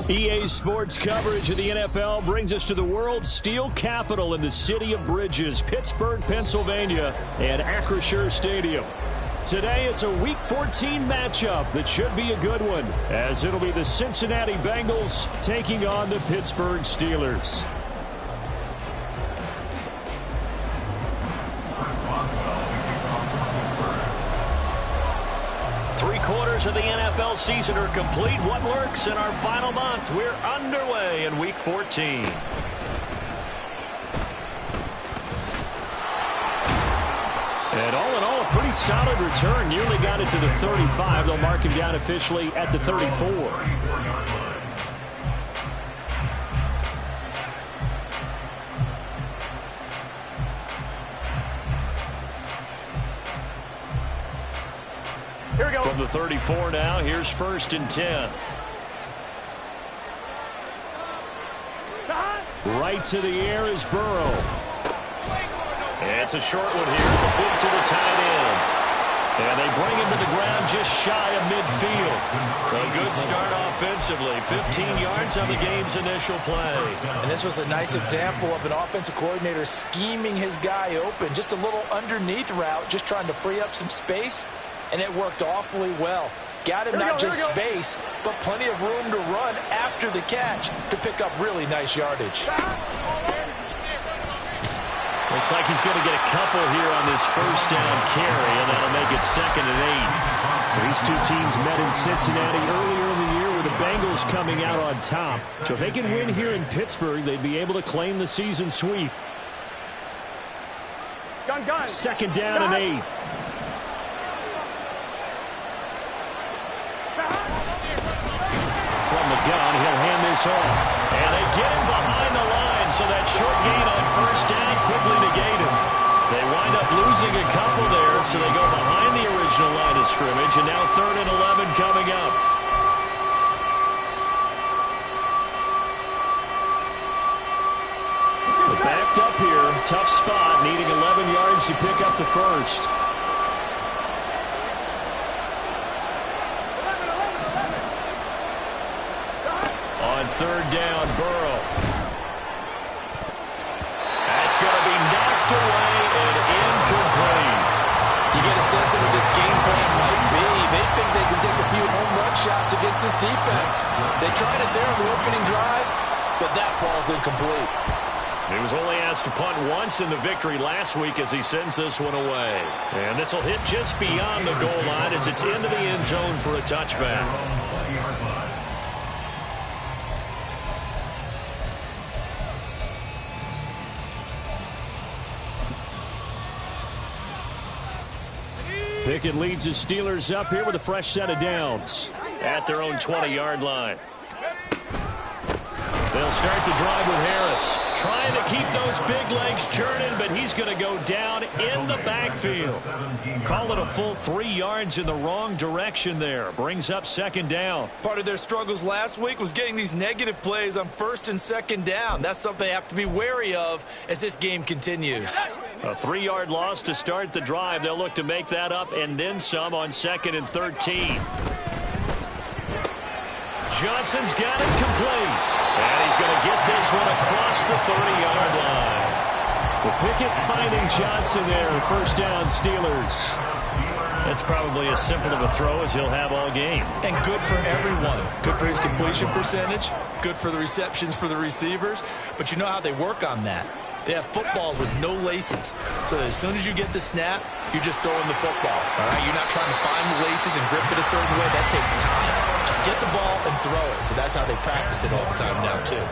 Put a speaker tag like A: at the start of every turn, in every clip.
A: EA Sports coverage of the NFL brings us to the world's steel capital in the city of bridges, Pittsburgh, Pennsylvania, and Acrisure Stadium. Today, it's a Week 14 matchup that should be a good one, as it'll be the Cincinnati Bengals taking on the Pittsburgh Steelers. Three-quarters of the NFL season are complete. What lurks in our final month? We're underway in Week 14. And all in all, a pretty solid return. Nearly got it to the 35. They'll mark him down officially at the 34. Here we go. From the 34 now, here's 1st and 10. Right to the air is Burrow. It's a short one here, complete to the tight end. And they bring him to the ground just shy of midfield. A good start offensively. 15 yards on the game's initial play.
B: And this was a nice example of an offensive coordinator scheming his guy open. Just a little underneath route, just trying to free up some space. And it worked awfully well. Got him not just space, but plenty of room to run after the catch to pick up really nice yardage.
A: Looks like he's going to get a couple here on this first down carry, and that'll make it 2nd and 8. These two teams met in Cincinnati earlier in the year with the Bengals coming out on top. So if they can win here in Pittsburgh, they'd be able to claim the season sweep. 2nd down and 8. From the gun, he'll hand this off. And they get him behind the line, so that short gain on 1st down quickly negated. They wind up losing a couple there, so they go behind the original line of scrimmage, and now 3rd and 11 coming up. They're backed up here, tough spot, needing 11 yards to pick up the first. On 3rd down, Burrow. That's going to be knocked away and incomplete.
B: You get a sense of what this game plan might be. They think they can take a few home run shots against this defense. They tried it there on the opening drive, but that ball's incomplete.
A: He was only asked to punt once in the victory last week as he sends this one away. And this will hit just beyond the goal line as it's into the end zone for a touchback. Pickett leads the Steelers up here with a fresh set of downs at their own 20-yard line. They'll start the drive with Harris, trying to keep those big legs churning, but he's going to go down in the backfield. Call it a full 3 yards in the wrong direction there. Brings up 2nd down.
B: Part of their struggles last week was getting these negative plays on 1st and 2nd down. That's something they have to be wary of as this game continues.
A: A 3-yard loss to start the drive. They'll look to make that up and then some on 2nd and 13. Johnson's got it complete. And he's going to get this one across the 30-yard line. Well, Pickett finding Johnson there. 1st down, Steelers. That's probably as simple of a throw as he'll have all game.
B: And good for everyone. Good for his completion percentage. Good for the receptions for the receivers. But you know how they work on that. They have footballs with no laces. So as soon as you get the snap, you're just throwing the football. All right, you're not trying to find the laces and grip it a certain way. That takes time. Just get the ball and throw it. So that's how they practice it all the time now, too.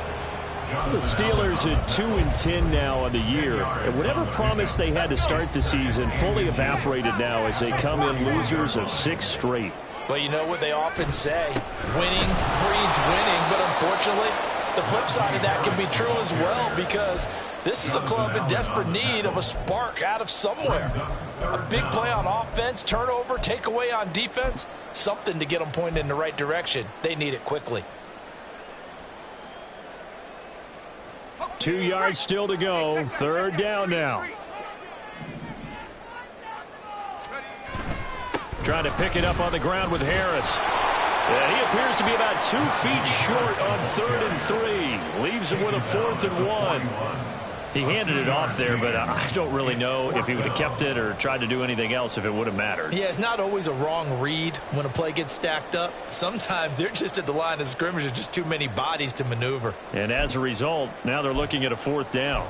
A: The Steelers at 2-10 now on the year. And whatever promise they had to start the season fully evaporated now as they come in losers of 6 straight.
B: Well, you know what they often say, winning breeds winning. But unfortunately, the flip side of that can be true as well, because this is a club in desperate need of a spark out of somewhere. A big play on offense, turnover, takeaway on defense, something to get them pointed in the right direction. They need it quickly.
A: 2 yards still to go. 3rd down now. Trying to pick it up on the ground with Harris. He appears to be about 2 feet short on 3rd and 3. Leaves him with a 4th and 1. He handed it off there, but I don't really know if he would have kept it or tried to do anything else if it would have mattered.
B: Yeah, it's not always a wrong read when a play gets stacked up. Sometimes they're just at the line of scrimmage. There's just too many bodies to maneuver.
A: And as a result, now they're looking at a 4th down.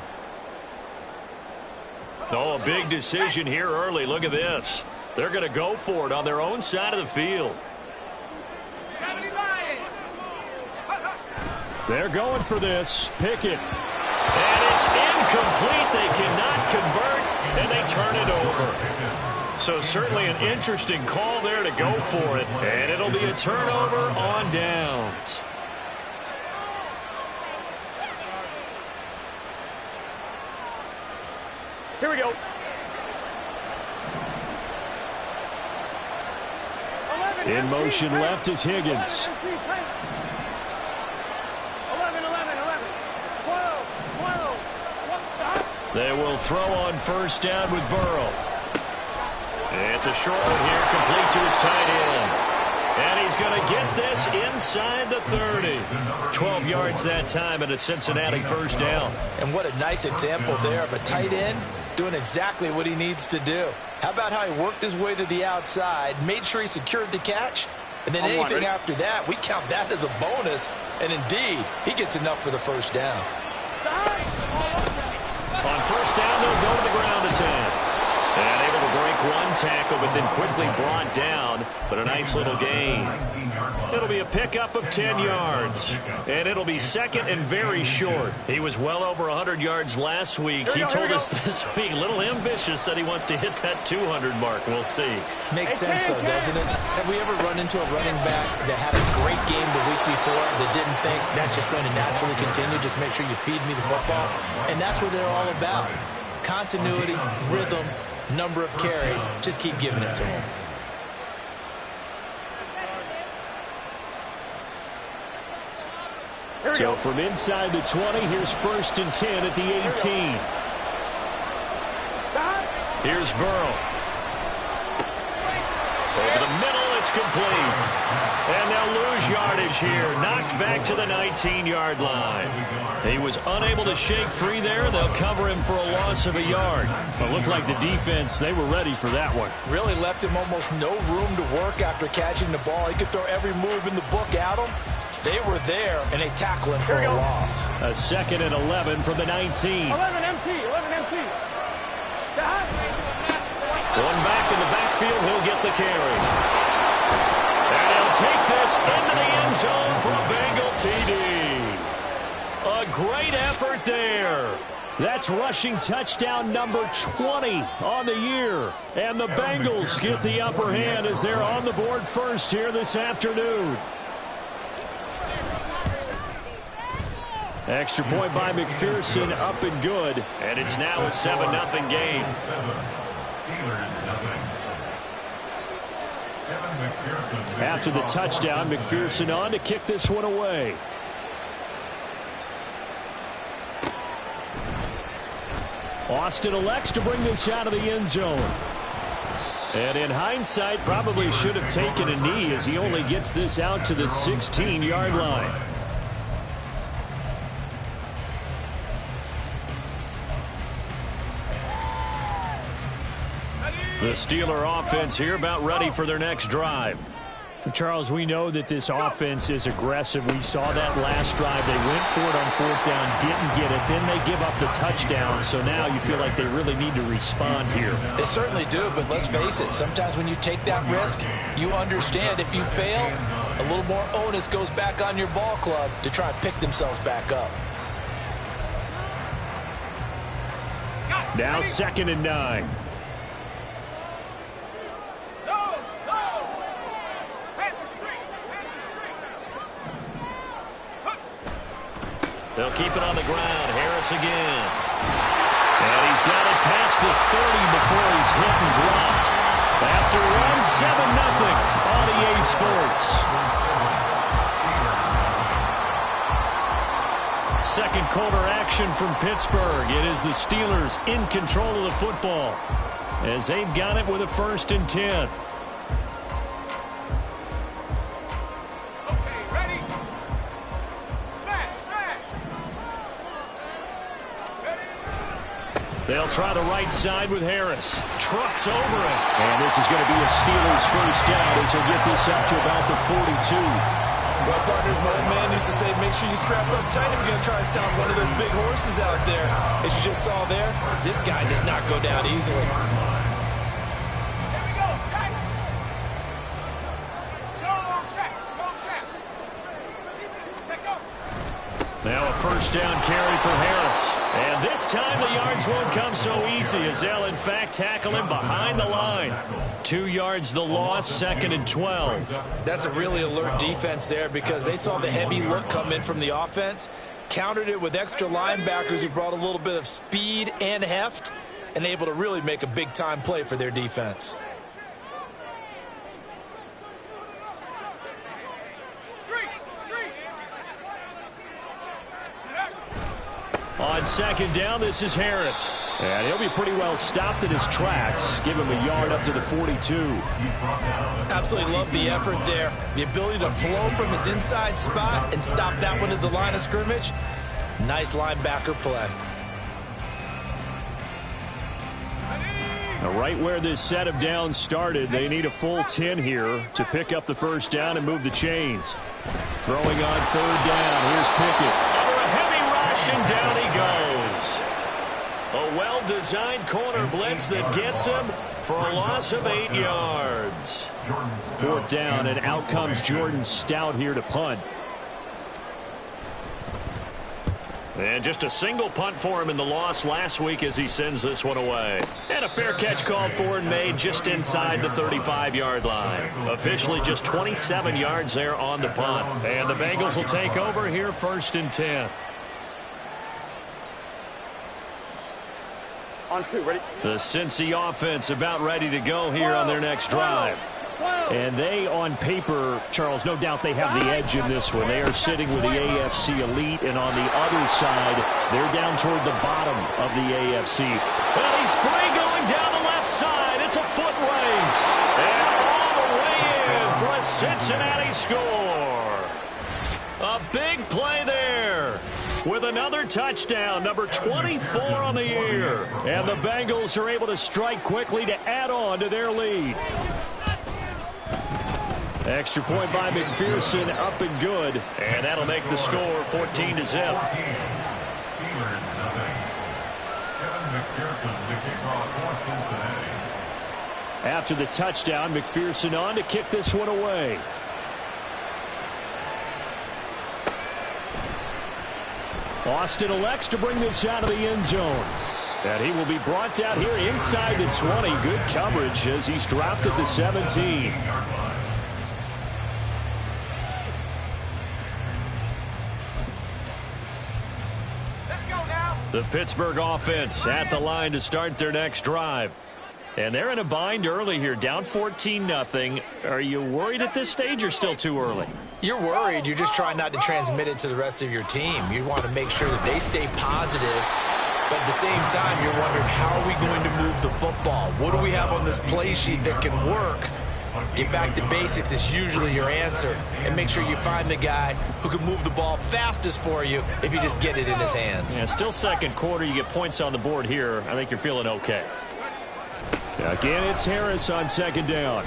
A: Oh, a big decision here early. Look at this. They're going to go for it on their own side of the field. They're going for this. Pickett. And it's incomplete. They cannot convert, and they turn it over. So certainly an interesting call there to go for it, and it'll be a turnover on downs. Here we go. In motion left is Higgins. 12. They will throw on 1st down with Burrow. It's a short one here, complete to his tight end. And he's going to get this inside the 30. 12 yards that time and a Cincinnati 1st down.
B: And what a nice example there of a tight end doing exactly what he needs to do. How about how he worked his way to the outside, made sure he secured the catch, and then anything after that, we count that as a bonus. And indeed, he gets enough for the 1st down.
A: On 1st down, they'll go to the ground attack. And able to break one tackle, but then quickly brought down. But a nice little gain. It'll be a pickup of 10 yards. And it'll be 2nd and very short. He was well over 100 yards last week. He told us this week, a little ambitious, said he wants to hit that 200 mark. We'll see.
B: Makes sense, though, doesn't it? Have we ever run into a running back that had a great game the week before that didn't think that's just going to naturally continue? Just make sure you feed me the football. And that's what they're all about. Continuity, rhythm, number of carries. Just keep giving it to him.
A: So from inside the 20, here's 1st and 10 at the 18. Here's Burrow. Over the middle, it's complete. And they'll lose yardage here. Knocked back to the 19-yard line. He was unable to shake free there. They'll cover him for a loss of a yard. It looked like the defense, they were ready for that one.
B: Really left him almost no room to work after catching the ball. He could throw every move in the book at him. They were there, and they tackle him for a loss.
A: A 2nd and 11 from the 19.
C: 11 MT.
A: One back in the backfield, he'll get the carry. And he'll take this into the end zone for a Bengal TD. A great effort there. That's rushing touchdown number 20 on the year. And the Bengals get the upper hand as they're on the board first here this afternoon. Extra point by McPherson, up and good. And it's now a 7-0 game. After the touchdown, McPherson on to kick this one away. Austin elects to bring this out of the end zone. And in hindsight, probably should have taken a knee as he only gets this out to the 16-yard line. The Steeler offense here about ready for their next drive. Charles, we know that this offense is aggressive. We saw that last drive. They went for it on 4th down, didn't get it. Then they give up the touchdown. So now you feel like they really need to respond here.
B: They certainly do, but let's face it. Sometimes when you take that risk, you understand if you fail, a little more onus goes back on your ball club to try and pick themselves back up.
A: Now 2nd and 9. They'll keep it on the ground. Harris again. And he's got it past the 30 before he's hit and dropped. After one, 7-0 on EA Sports. Second quarter action from Pittsburgh. It is the Steelers in control of the football as they've got it with a 1st and 10. They'll try the right side with Harris. Trucks over it. And this is going to be a Steelers first down as he'll get this up to about the 42.
B: Well, partners, my old man used to say, make sure you strap up tight if you're going to try and stop one of those big horses out there. As you just saw there, this guy does not go down easily.
A: Now a first down carry for Harris. And this time the yards won't come so easy as they'll, in fact, tackle him behind the line. 2 yards the loss, 2nd and 12.
B: That's a really alert defense there because they saw the heavy look come in from the offense, countered it with extra linebackers who brought a little bit of speed and heft, and able to really make a big-time play for their defense.
A: On 2nd down, this is Harris. And he'll be pretty well stopped in his tracks. Give him a yard up to the 42.
B: Absolutely love the effort there. The ability to flow from his inside spot and stop that one at the line of scrimmage. Nice linebacker play.
A: Now, right where this set of downs started, they need a full 10 here to pick up the first down and move the chains. Throwing on 3rd down. Here's Pickett. And down he goes. A well-designed corner blitz that gets him for a loss of 8 yards. 4th down, and out comes Jordan Stout here to punt. And just a single punt for him in the loss last week as he sends this one away. And a fair catch called for and made just inside the 35-yard line. Officially just 27 yards there on the punt. And the Bengals will take over here 1st and 10.
C: On 2, ready?
A: The Cincy offense about ready to go here on their next drive. And they, on paper, Charles, no doubt they have the edge in this one. They are sitting with the AFC elite, and on the other side, they're down toward the bottom of the AFC. Well, he's free going down the left side. It's a foot race. And all the way in for a Cincinnati score. A big play there. With another touchdown, number 24 on the year. And the Bengals are able to strike quickly to add on to their lead. Extra point by McPherson, up and good. And that'll make the score 14 to zip. After the touchdown, McPherson on to kick this one away. Austin elects to bring this out of the end zone. And he will be brought down here inside the 20. Good coverage as he's dropped at the 17.
C: Let's go now.
A: The Pittsburgh offense at the line to start their next drive. And they're in a bind early here, down 14-0. Are you worried at this stage or still too early?
B: You're worried. You're just trying not to transmit it to the rest of your team. You want to make sure that they stay positive. But at the same time, you're wondering, how are we going to move the football? What do we have on this play sheet that can work? Get back to basics is usually your answer. And make sure you find the guy who can move the ball fastest for you if you just get it in his hands.
A: Yeah, still second quarter. You get points on the board here. I think you're feeling okay. Again, it's Harris on 2nd down.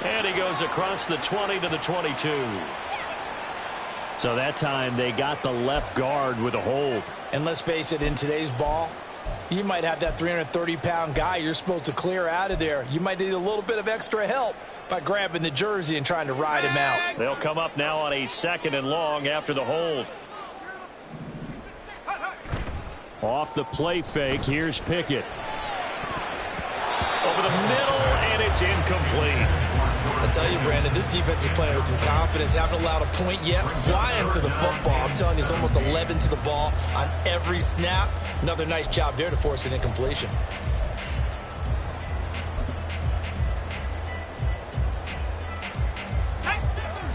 A: And he goes across the 20 to the 22. So that time they got the left guard with a hold.
D: And let's face it, in today's ball, you might have that 330-pound guy you're supposed to clear out of there. You might need a little bit of extra help by grabbing the jersey and trying to ride him out.
A: They'll come up now on a 2nd and long after the hold. Off the play fake, here's Pickett. Over the middle, and it's incomplete.
B: I tell you, Brandon, this defense is playing with some confidence. Haven't allowed a point yet. Flying to the football. I'm telling you, it's almost 11 to the ball on every snap. Another nice job there to force an incompletion.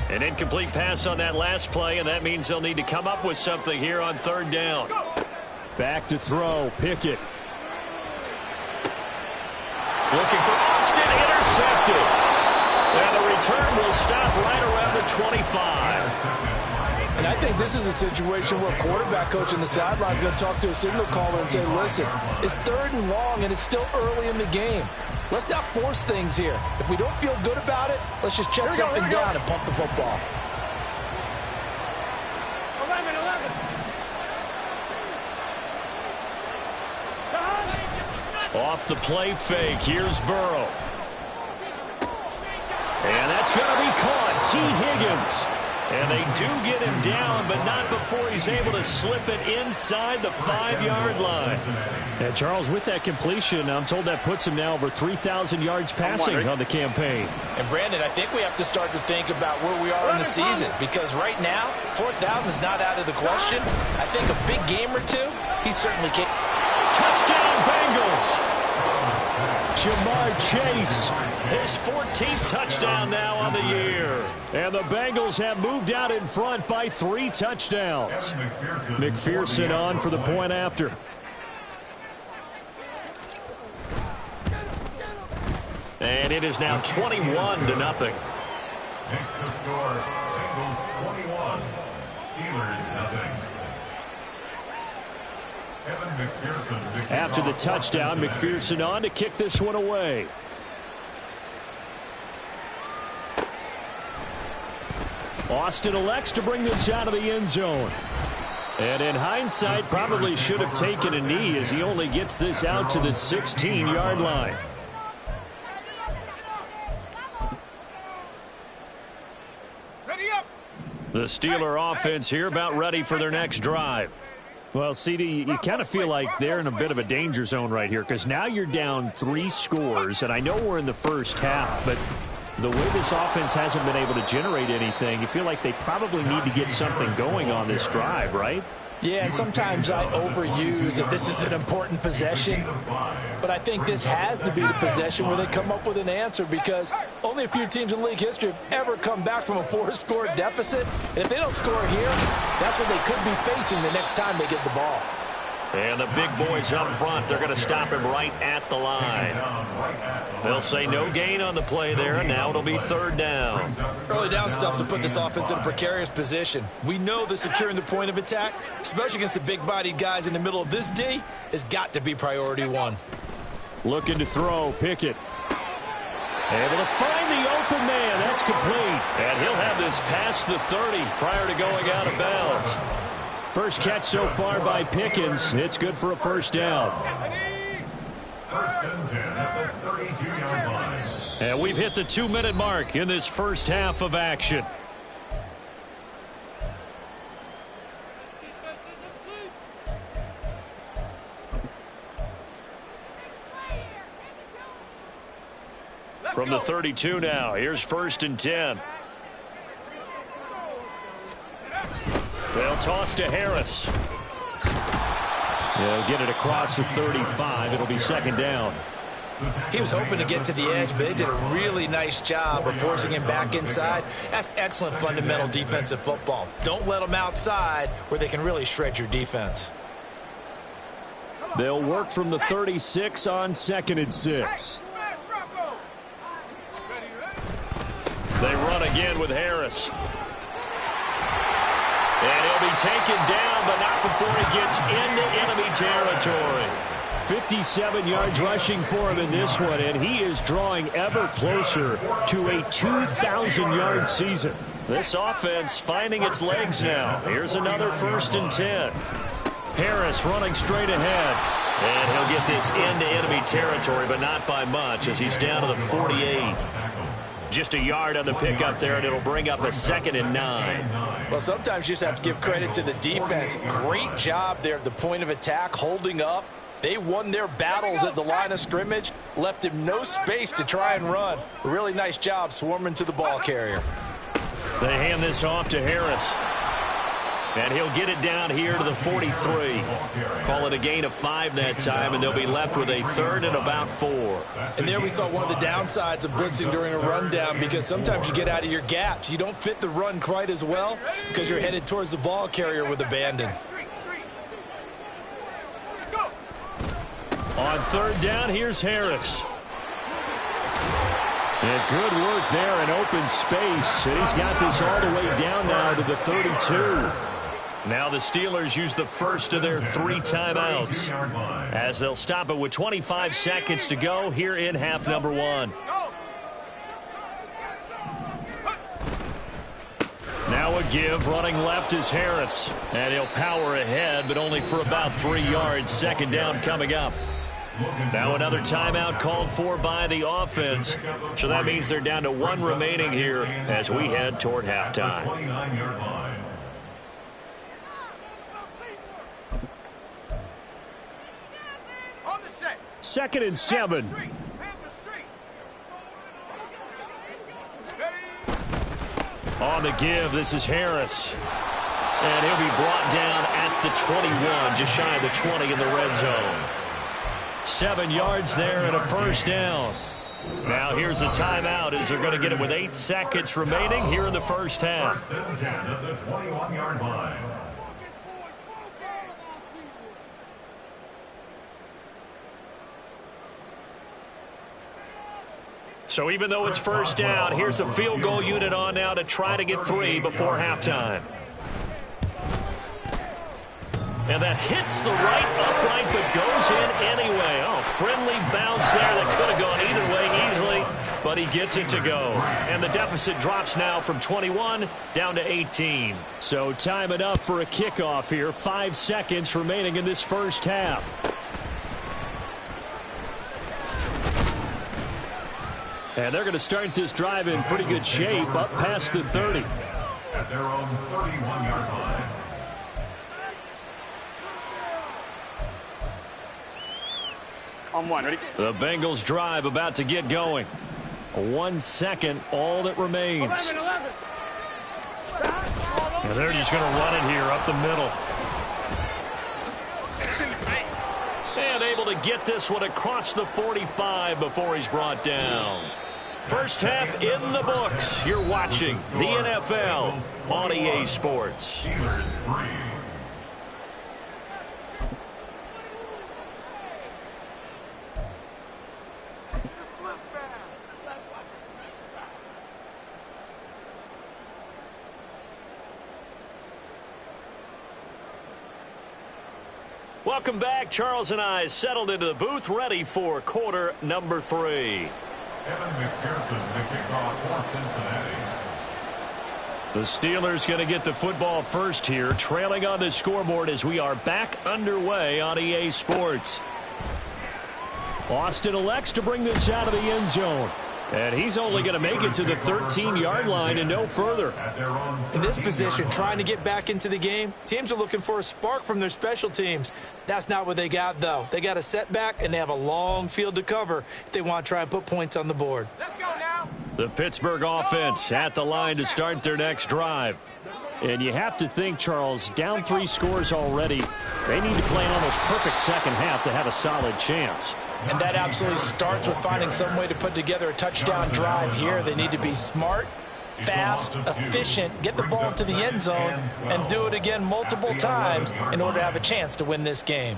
A: An incomplete pass on that last play, and that means they'll need to come up with something here on 3rd down. Back to throw, Pickett. Looking for Austin, intercepted. And the return will stop right around the 25.
D: And I think this is a situation where a quarterback coach on the sideline is going to talk to a signal caller and say, listen, it's 3rd and long, and it's still early in the game. Let's not force things here. If we don't feel good about it, let's just check something down and pump the football.
C: 11.
A: Off the play fake, here's Burrow. And that's going to be caught. T. Higgins. And they do get him down, but not before he's able to slip it inside the 5-yard line. And Charles, with that completion, I'm told that puts him now over 3,000 yards passing on the campaign.
D: And Brandon, I think we have to start to think about where we are in the season, because right now, 4,000 is not out of the question. I think a big game or two, he certainly can.
A: Touchdown, Bengals! Jamar Chase, his 14th touchdown now on the year. And the Bengals have moved out in front by 3 touchdowns. McPherson on for the point after. And it is now 21-0.
E: Next to score, Bengals 21, Steelers 0.
A: After the touchdown, McPherson on to kick this one away. Austin elects to bring this out of the end zone. And in hindsight, probably should have taken a knee as he only gets this out to the 16-yard line.
C: Ready up.
A: The Steeler offense here about ready for their next drive. Well, CD, you kind of feel like they're in a bit of a danger zone right here because now you're down 3 scores, and I know we're in the first half, but the way this offense hasn't been able to generate anything, you feel like they probably need to get something going on this drive, right?
D: Yeah, and sometimes I overuse that this is an important possession, but I think this has to be the possession where they come up with an answer because only a few teams in league history have ever come back from a 4-score deficit, and if they don't score here, that's what they could be facing the next time they get the ball.
A: And the big boys up front, they're going to stop him right at the line. They'll say no gain on the play there, and now it'll be 3rd down.
B: Early down stuff to put this offense in a precarious position. We know that securing the point of attack, especially against the big-bodied guys in the middle of this D, has got to be priority 1.
A: Looking to throw, Pickett. Able to find the open man. That's complete. And he'll have this past the 30 prior to going out of bounds. First catch so far by Pickens. It's good for a 1st down.
E: 1st and 10 at the 32-yard line.
A: And we've hit the 2-minute mark in this first half of action. From the 32 now, here's 1st and 10. They'll toss to Harris. They'll get it across the 35. It'll be 2nd down.
B: He was hoping to get to the edge, but they did a really nice job of forcing him back inside. That's excellent fundamental defensive football. Don't let them outside where they can really shred your defense.
A: They'll work from the 36 on 2nd and 6. They run again with Harris. And he'll be taken down, but not before he gets into enemy territory. 57 yards rushing for him in this one, and he is drawing ever closer to a 2,000-yard season. This offense finding its legs now. Here's another 1st and 10. Harris running straight ahead. And he'll get this into enemy territory, but not by much as he's down to the 48. Just a yard on the pickup there, and it'll bring up a 2nd and 9.
D: Well, sometimes you just have to give credit to the defense. Great job there at the point of attack, holding up. They won their battles at the line of scrimmage, left him no space to try and run. A really nice job swarming to the ball carrier.
A: They hand this off to Harris. And he'll get it down here to the 43. Call it a gain of 5 that time, and they'll be left with a 3rd and about 4.
B: And there we saw one of the downsides of blitzing during a rundown because sometimes you get out of your gaps. You don't fit the run quite as well because you're headed towards the ball carrier with abandon.
A: On 3rd down, here's Harris. And good work there in open space. And he's got this all the way down now to the 32. Now the Steelers use the first of their 3 timeouts as they'll stop it with 25 seconds to go here in half number 1. Now a give. Running left is Harris. And he'll power ahead, but only for about 3 yards. Second down coming up. Now another timeout called for by the offense. So that means they're down to 1 remaining here as we head toward halftime. Second and 7. On the give, this is Harris. And he'll be brought down at the 21, just shy of the 20 in the red zone. 7 yards there and a first down. Now here's a timeout as they're going to get it with 8 seconds remaining here in the first half.
E: First and 10 at the 21-yard line.
A: So even though it's first down, here's the field goal unit on now to try to get 3 before halftime. And that hits the right upright but goes in anyway. Oh, friendly bounce there that could have gone either way easily, but he gets it to go. And the deficit drops now from 21 down to 18. So time enough for a kickoff here. 5 seconds remaining in this first half. And they're going to start this drive in pretty good shape up past the 30.
E: At their own 31-yard line.
C: On 1, ready?
A: The Bengals drive about to get going. 1 second, all that remains.
C: 11.
A: And they're just going to run it here up the middle. And able to get this one across the 45 before he's brought down. First half in the books. You're watching the NFL on EA Sports.
E: Steelers 3.
A: Welcome back. Charles and I settled into the booth, ready for quarter number 3.
E: Evan McPherson, the kickoff for Cincinnati.
A: The Steelers going to get the football first here, trailing on the scoreboard as we are back underway on EA Sports. Austin elects to bring this out of the end zone. And he's only going to make it to the 13-yard line and no further.
D: In this position, trying to get back into the game, teams are looking for a spark from their special teams. That's not what they got, though. They got a setback, and they have a long field to cover if they want to try and put points on the board.
C: Let's go now.
A: The Pittsburgh offense at the line to start their next drive. And you have to think, Charles, down 3 scores already. They need to play an almost perfect second half to have a solid chance.
D: And that absolutely starts with finding some way to put together a touchdown drive here. They need to be smart, fast, efficient, get the ball into the end zone, and do it again multiple times in order to have a chance to win this game.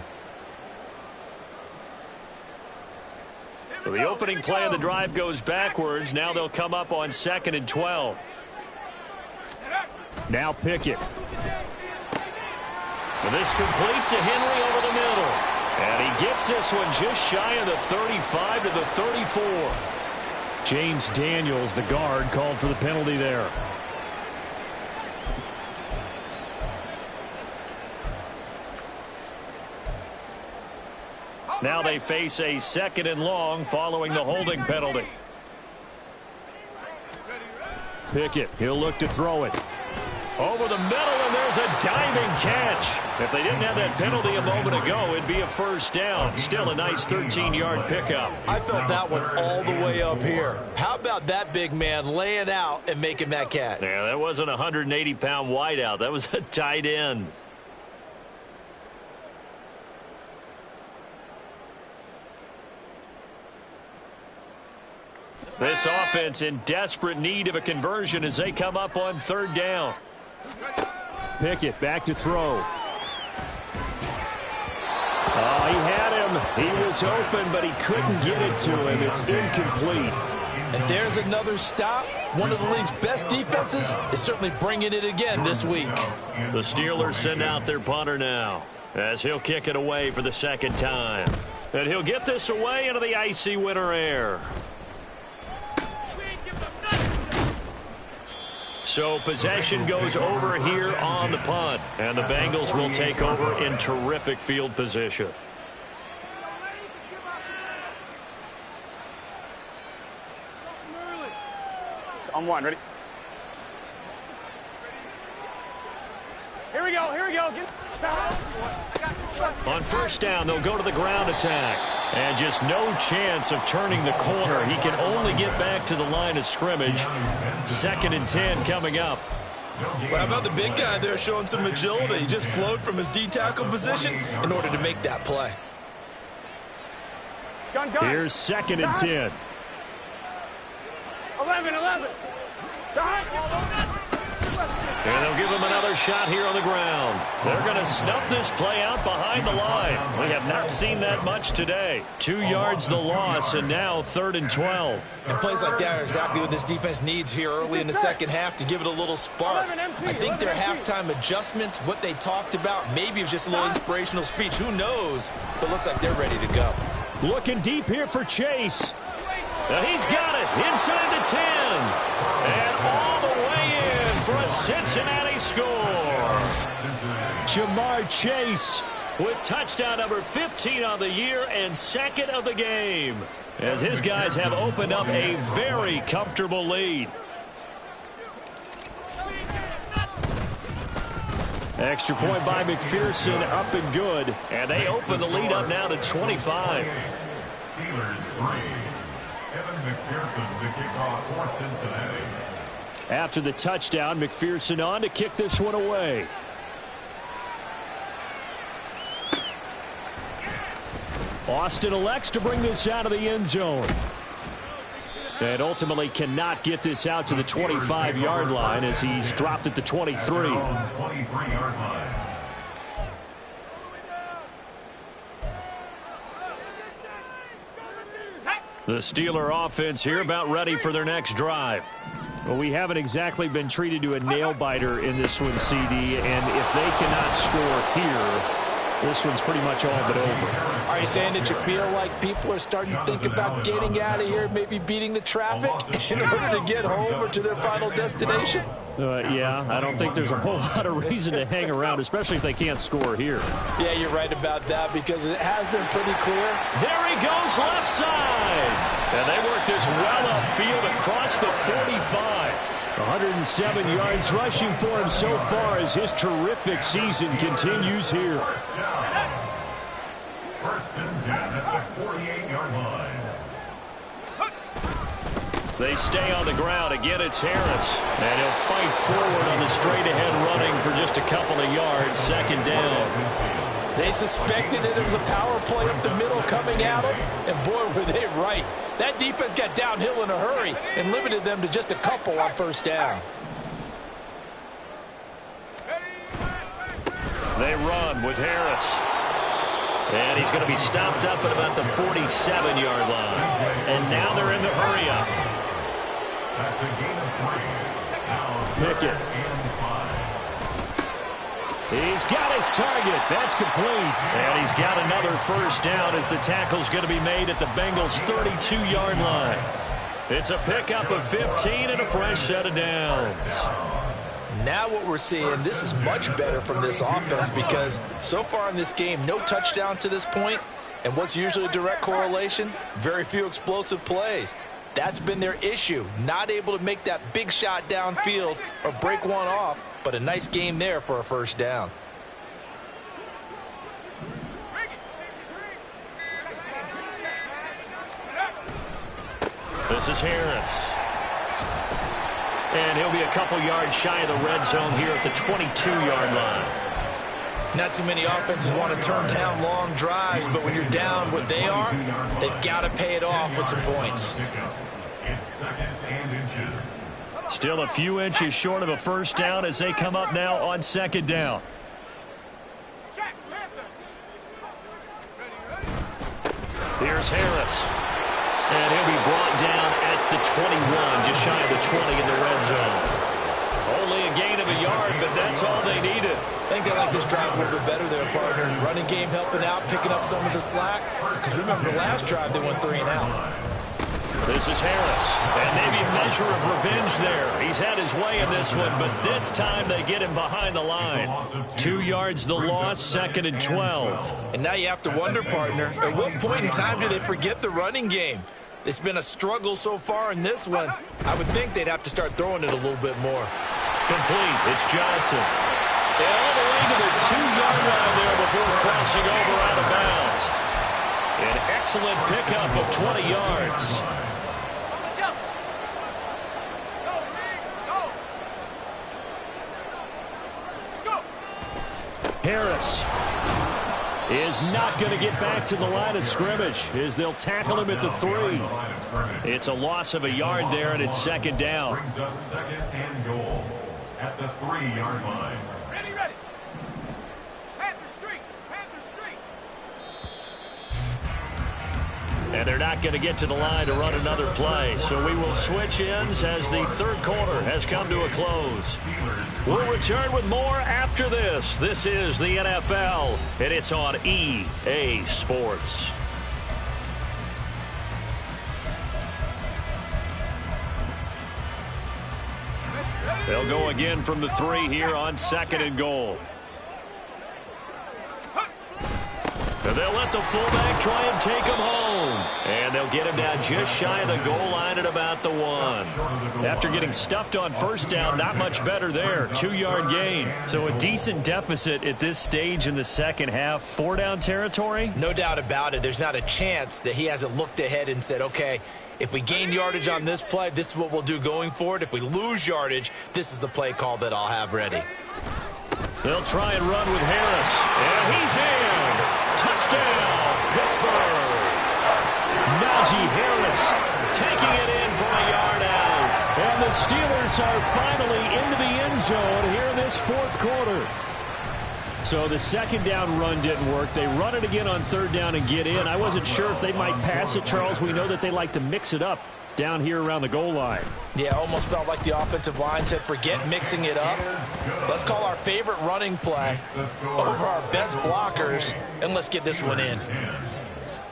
A: So the opening play of the drive goes backwards. Now they'll come up on 2nd and 12. Now Pickett. So this complete to Henry over the middle. And he gets this one just shy of the 35 to the 34. James Daniels, the guard, called for the penalty there. Now they face a 2nd and long following the holding penalty. Pickett, he'll look to throw it. Over the middle, and there's a diving catch. If they didn't have that penalty a moment ago, it'd be a first down. Still a nice 13-yard pickup.
D: I felt that one all the way up here. How about that big man laying out and making that catch?
A: Yeah, that wasn't a 180-pound wideout. That was a tight end. This offense in desperate need of a conversion as they come up on 3rd down. Pickett back to throw. Oh, he had him. He was open, but he couldn't get it to him. It's incomplete.
D: And there's another stop. One of the league's best defenses is certainly bringing it again this week.
A: The Steelers send out their punter now, as he'll kick it away for the second time. And he'll get this away into the icy winter air. So possession goes over here on the punt, and the Bengals will take over in terrific field position.
C: On one, ready? Here we go, here we go.
A: On first down, they'll go to the ground attack. And just no chance of turning the corner. He can only get back to the line of scrimmage. 2nd and 10 coming up.
B: Well, how about the big guy there showing some agility? He just flowed from his D-tackle position in order to make that play.
C: Gun.
A: Here's 2nd and 10.
C: 11.
A: And they'll give him another shot here on the ground. They're going to snuff this play out behind the line. We have not seen that much today. 2 yards the loss, and now 3rd and 12.
B: And plays like that are exactly what this defense needs here early in the second half to give it a little spark. I think their halftime adjustment, what they talked about, maybe it was just a little inspirational speech. Who knows? But looks like they're ready to go.
A: Looking deep here for Chase. And he's got it inside the 10. And all the way in for a Cincinnati score. Jamar Chase with touchdown number 15 on the year and 2nd of the game, as his guys have opened up a very comfortable lead. Extra point by McPherson, up and good. And they open the lead up now to 25.
E: Steelers 3. Evan McPherson, the kickoff for Cincinnati.
A: After the touchdown, McPherson on to kick this one away. Austin elects to bring this out of the end zone. And ultimately cannot get this out to the 25-yard line as he's dropped at the 23.
E: 23-yard line.
A: The Steeler offense here about ready for their next drive. Well, we haven't exactly been treated to a nail-biter in this one, CD, and if they cannot score here, this one's pretty much all but over.
D: Are you saying that you feel like people are starting to think about getting out of here, maybe beating the traffic in order to get home or to their final destination?
A: Yeah, I don't think there's a whole lot of reason to hang around, especially if they can't score here.
D: Yeah, you're right about that because it has been pretty clear.
A: There he goes left side. And they work this well upfield across the 45. 107 yards rushing for him so far as his terrific season continues here.
E: First and 10 at the 48-yard line.
A: They stay on the ground. Again, it's Harris. And he'll fight forward on the straight-ahead running for just a couple of yards. 2nd down.
D: They suspected it was a power play up the middle coming at them, and boy, were they right. That defense got downhill in a hurry and limited them to just a couple on first down.
A: They run with Harris. And he's going to be stopped up at about the 47-yard line. And now they're in the hurry-up.
E: That's a gain of 3. Now
A: Pickett.
E: 5.
A: He's got his target. That's complete. And he's got another first down as the tackle's going to be made at the Bengals' 32-yard line. It's a pickup of 15 and a fresh set of downs.
D: Now what we're seeing, this is much better from this offense because so far in this game, no touchdown to this point. And what's usually a direct correlation? Very few explosive plays. That's been their issue. Not able to make that big shot downfield or break one off. But a nice game there for a first down.
A: This is Harris. And he'll be a couple yards shy of the red zone here at the 22-yard line.
B: Not too many offenses want to turn down long drives, but when you're down what they are, they've got to pay it off with some points.
E: It's 2nd and inches.
A: Still a few inches short of a first down as they come up now on 2nd down. Here's Harris. And he'll be brought down at the 21, just shy of the 20 in the red zone. Only a gain of a yard, but that's all they needed.
D: I think they like this drive a little bit better there, partner. Running game helping out, picking up some of the slack. Because remember, the last drive they went 3 and out.
A: This is Harris, and maybe a measure of revenge there. He's had his way in this one, but this time they get him behind the line. 2 yards the loss, 2nd and 12.
D: And now you have to wonder, partner, at what point in time do they forget the running game? It's been a struggle so far in this one. I would think they'd have to start throwing it a little bit more.
A: Complete. It's Johnson. And all the way to the 2-yard line there before crossing over out of bounds. An excellent pickup of 20 yards. Harris is not going to get back to the line of scrimmage as they'll tackle him at the 3. It's a loss of a yard there, and it's 2nd down.
E: Brings up 2nd and goal at the 3-yard line.
C: Ready, ready. Panther Street, Panther Street.
A: And they're not going to get to the line to run another play. So we will switch ends as the 3rd quarter has come to a close. We'll return with more after this. This is the NFL, and it's on EA Sports. They'll go again from the 3 here on 2nd and goal. And they'll let the fullback try and take him home. And they'll get him down just shy of the goal line at about the 1. After getting stuffed on 1st down, not much better there. 2-yard gain. So a decent deficit at this stage in the 2nd half. 4-down territory?
D: No doubt about it. There's not a chance that he hasn't looked ahead and said, okay, if we gain yardage on this play, this is what we'll do going forward. If we lose yardage, this is the play call that I'll have ready.
A: They'll try and run with Harris. And he's in. Touchdown, Pittsburgh. Najee Harris taking it in for a yard out. And the Steelers are finally into the end zone here in this 4th quarter. So the 2nd down run didn't work. They run it again on 3rd down and get in. I wasn't sure if they might pass it, Charles. We know that they like to mix it up down here around the goal line.
D: Yeah, almost felt like the offensive line said, forget mixing it up. Let's call our favorite running play over our best blockers, and let's get this one in.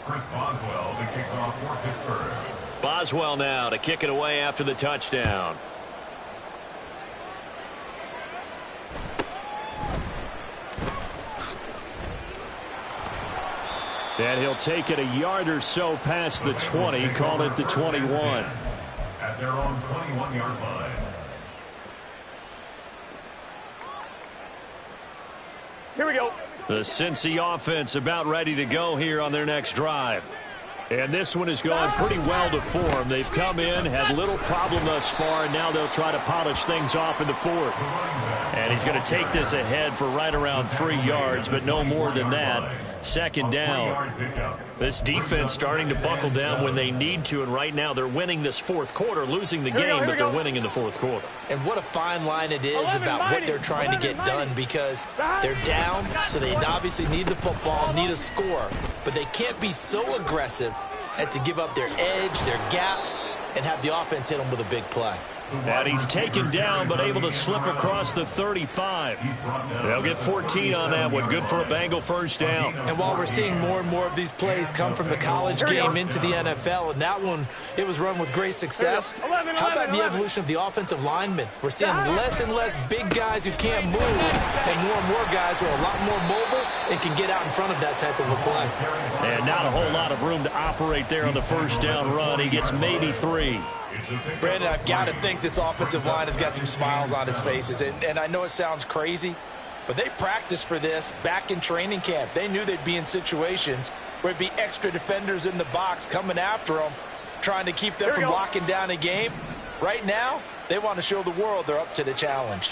E: Chris Boswell to kick off for Pittsburgh.
A: Boswell now to kick it away after the touchdown. And he'll take it a yard or so past the 20, call it the 21.
E: At their own 21-yard line.
C: Here we go.
A: The Cincy offense about ready to go here on their next drive. And this one has gone pretty well to form. They've come in, had little problem thus far, and now they'll try to polish things off in the 4th. And he's going to take this ahead for right around 3 yards, but no more than that. 2nd down. This defense starting to buckle down when they need to, and right now they're winning this 4th quarter, losing the game, but they're winning in the 4th quarter.
D: And what a fine line it is about what they're trying to get done, because they're down, so they obviously need the football, need a score, but they can't be so aggressive as to give up their edge, their gaps, and have the offense hit them with a big play.
A: And he's taken down, but able to slip across the 35. They'll get 14 on that one. Good for a Bengal 1st down.
D: And while we're seeing more and more of these plays come from the college game into the NFL, and that one, it was run with great success. How about the evolution of the offensive linemen? We're seeing less and less big guys who can't move, and more guys who are a lot more mobile and can get out in front of that type of a play.
A: And not a whole lot of room to operate there on the 1st down run. He gets maybe 3.
D: Brandon, I've got to think this offensive line has got some smiles on its faces. And I know it sounds crazy, but they practiced for this back in training camp. They knew they'd be in situations where it'd be extra defenders in the box coming after them, trying to keep them from locking down a game. Right now, they want to show the world they're up to the challenge.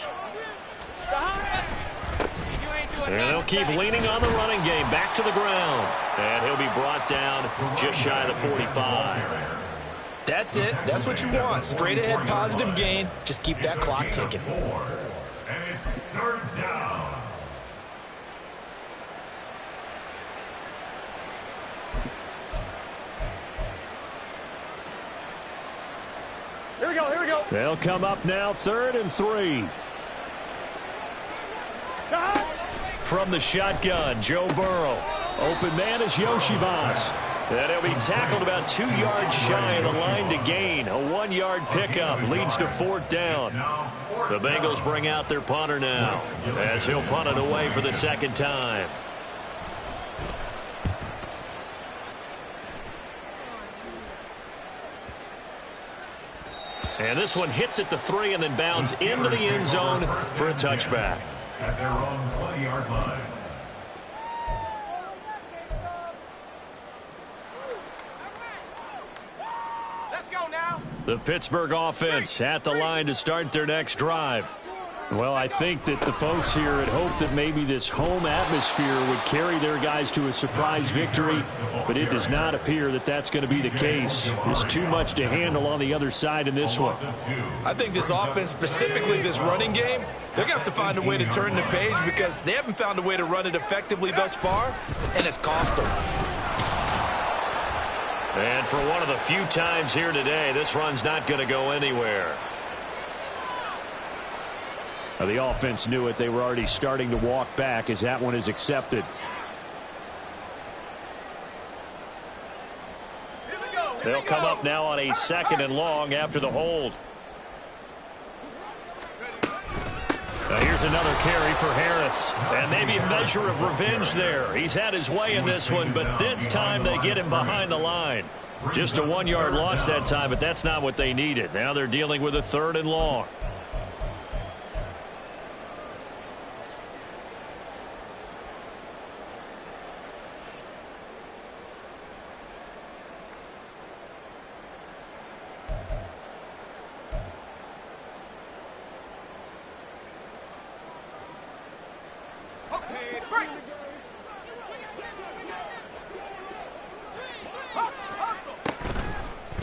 A: And they'll keep leaning on the running game. Back to the ground. And he'll be brought down just shy of the 45.
D: That's it. That's what you want. Straight ahead positive gain. Just keep that clock ticking.
E: And it's 3rd down.
C: Here we go, here we go.
A: They'll come up now, 3rd and 3. From the shotgun, Joe Burrow. Open man is Yoshibas. And he'll be tackled about 2 yards shy of the line to gain. A 1-yard pickup leads to 4th down. The Bengals bring out their punter now as he'll punt it away for the 2nd time. And this one hits at the 3 and then bounds into the end zone for a touchback.
E: At their own 20-yard line.
C: Let's go now.
A: The Pittsburgh offense at the line to start their next drive. Well, I think that the folks here had hoped that maybe this home atmosphere would carry their guys to a surprise victory, but it does not appear that that's going to be the case. There's too much to handle on the other side in this one.
D: I think this offense, specifically this running game, they're going to have to find a way to turn the page because they haven't found a way to run it effectively thus far, and it's cost them.
A: And for one of the few times here today, this run's not going to go anywhere. Now, the offense knew it. They were already starting to walk back as that one is accepted. They'll come up now on a 2nd and long after the hold. Now here's another carry for Harris. And maybe a measure of revenge there. He's had his way in this one, but this time they get him behind the line. Just a 1-yard loss that time, but that's not what they needed. Now they're dealing with a 3rd and long.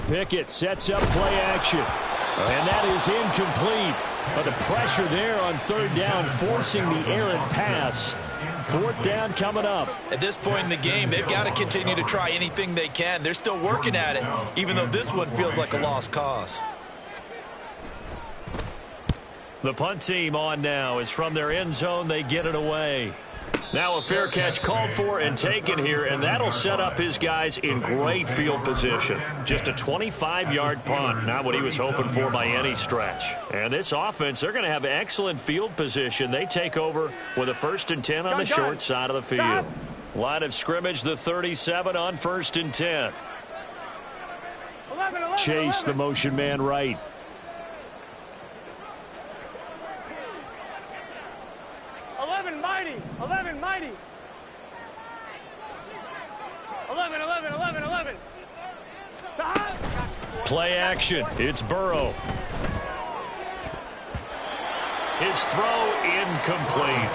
A: Pickett sets up play action. And that is incomplete. But the pressure there on 3rd down, forcing the errant pass. 4th down coming up.
D: At this point in the game, they've got to continue to try anything they can. They're still working at it, even though this one feels like a lost cause.
A: The punt team on now is from their end zone. They get it away. Now a fair catch called for and taken here, and that'll set up his guys in great field position. Just a 25-yard punt, not what he was hoping for by any stretch. And this offense, they're going to have excellent field position. They take over with a 1st and 10 on the short side of the field. Line of scrimmage, the 37 on 1st and 10. Chase, the motion man right.
C: 11 mighty. 11 mighty. 11, 11, 11, 11.
A: Play action. It's Burrow. His throw incomplete.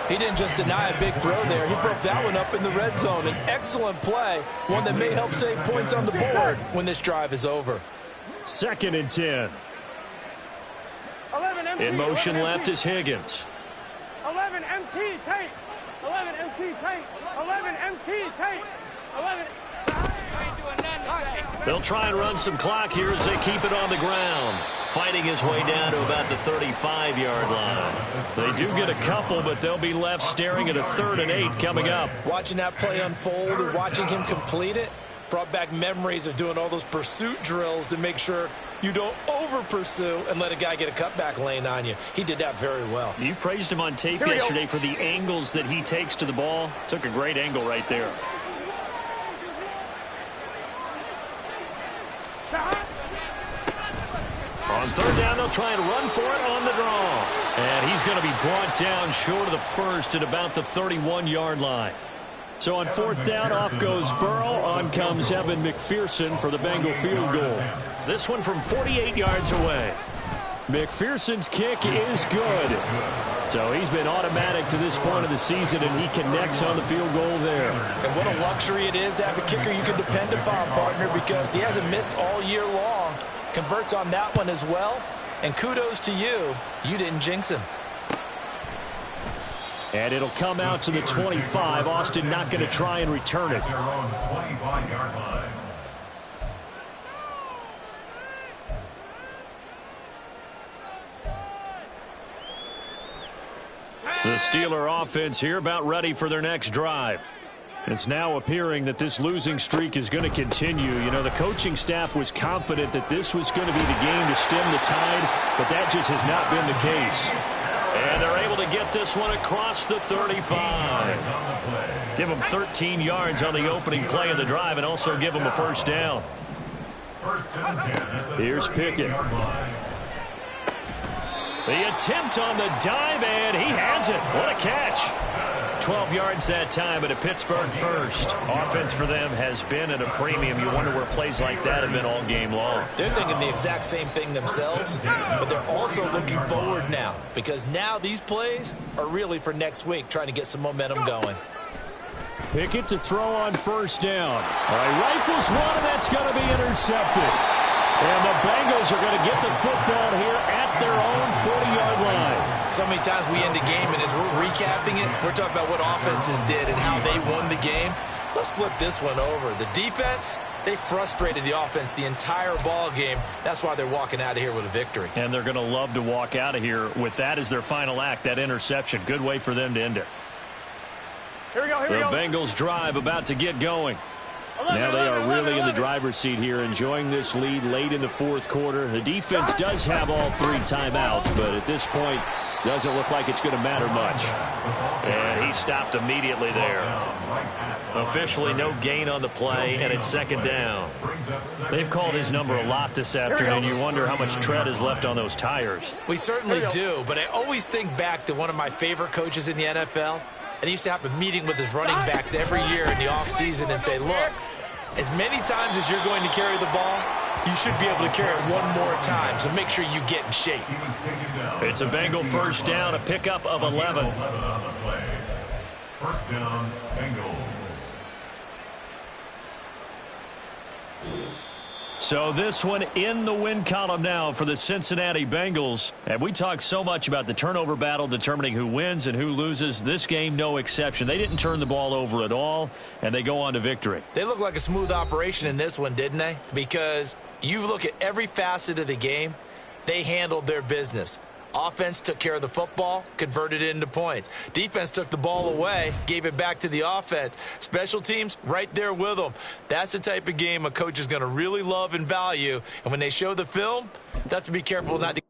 D: He didn't just deny a big throw there. He broke that one up in the red zone. An excellent play, one that may help save points on the board when this drive is over.
A: 2nd and 10.
C: 11 MT,
A: In motion
C: 11
A: left
C: MT.
A: is Higgins.
C: 11 MT tape. 11 MT tape. 11 MT tape. 11.
A: They'll try and run some clock here as they keep it on the ground. Fighting his way down to about the 35-yard line. They do get a couple, but they'll be left staring at a 3rd and 8 coming up.
D: Watching that play unfold and watching him complete it brought back memories of doing all those pursuit drills to make sure you don't over-pursue and let a guy get a cutback lane on you. He did that very well.
A: You praised him on tape yesterday for the angles that he takes to the ball. Took a great angle right there. On 3rd down, they'll try and run for it on the draw. And he's going to be brought down short of the 1st at about the 31-yard line. So on 4th down, off goes Burrow. On comes Evan McPherson for the Bengal field goal. This one from 48 yards away. McPherson's kick is good. So he's been automatic to this point of the season, and he connects on the field goal there.
D: And what a luxury it is to have a kicker you can depend upon, partner, because he hasn't missed all year long. Converts on that one as well. And kudos to you. You didn't jinx him.
A: And it'll come out to the 25. Austin not going to try and return it.
E: Their own 25-yard line.
A: The Steeler offense here about ready for their next drive. It's now appearing that this losing streak is going to continue. You know, the coaching staff was confident that this was going to be the game to stem the tide, but that just has not been the case. And they're able to get this one across the 35. Give them 13 yards on the opening play of the drive and also give them a first down. Here's Pickett. The attempt on the dive, and he has it. What a catch. 12 yards that time, but a Pittsburgh first. Offense for them has been at a premium. You wonder where plays like that have been all game long.
D: They're thinking the exact same thing themselves, but they're also looking forward now because now these plays are really for next week, trying to get some momentum going.
A: Pickett to throw on first down. All right, rifles one, and that's going to be intercepted. And the Bengals are going to get the football here at their own 40-yard line.
D: So many times we end a game, and as we're recapping it, we're talking about what offenses did and how they won the game. Let's flip this one over. The defense, they frustrated the offense the entire ball game. That's why they're walking out of here with a victory.
A: And they're going to love to walk out of here with that as their final act, that interception. Good way for them to end it.
C: Here we go, here we go.
A: The Bengals drive about to get going. Now they are really in the driver's seat here, enjoying this lead late in the fourth quarter. The defense does have all 3 timeouts, but at this point, doesn't look like it's going to matter much. And he stopped immediately there. Officially no gain on the play, and it's second down. They've called his number a lot this afternoon. You wonder how much tread is left on those tires.
D: We certainly do, but I always think back to one of my favorite coaches in the NFL. And he used to have a meeting with his running backs every year in the offseason and say, look, as many times as you're going to carry the ball, you should be able to carry it one more time, so make sure you get in shape.
A: It's a Bengal first down, a pickup of 11.
E: First down, Bengals.
A: So this one in the win column now for the Cincinnati Bengals. And we talk so much about the turnover battle determining who wins and who loses. This game, no exception. They didn't turn the ball over at all, and they go on to victory.
D: They look like a smooth operation in this one, didn't they? Because you look at every facet of the game, they handled their business. Offense took care of the football, converted it into points. Defense took the ball away, gave it back to the offense. Special teams, right there with them. That's the type of game a coach is going to really love and value. And when they show the film, they have to be careful not to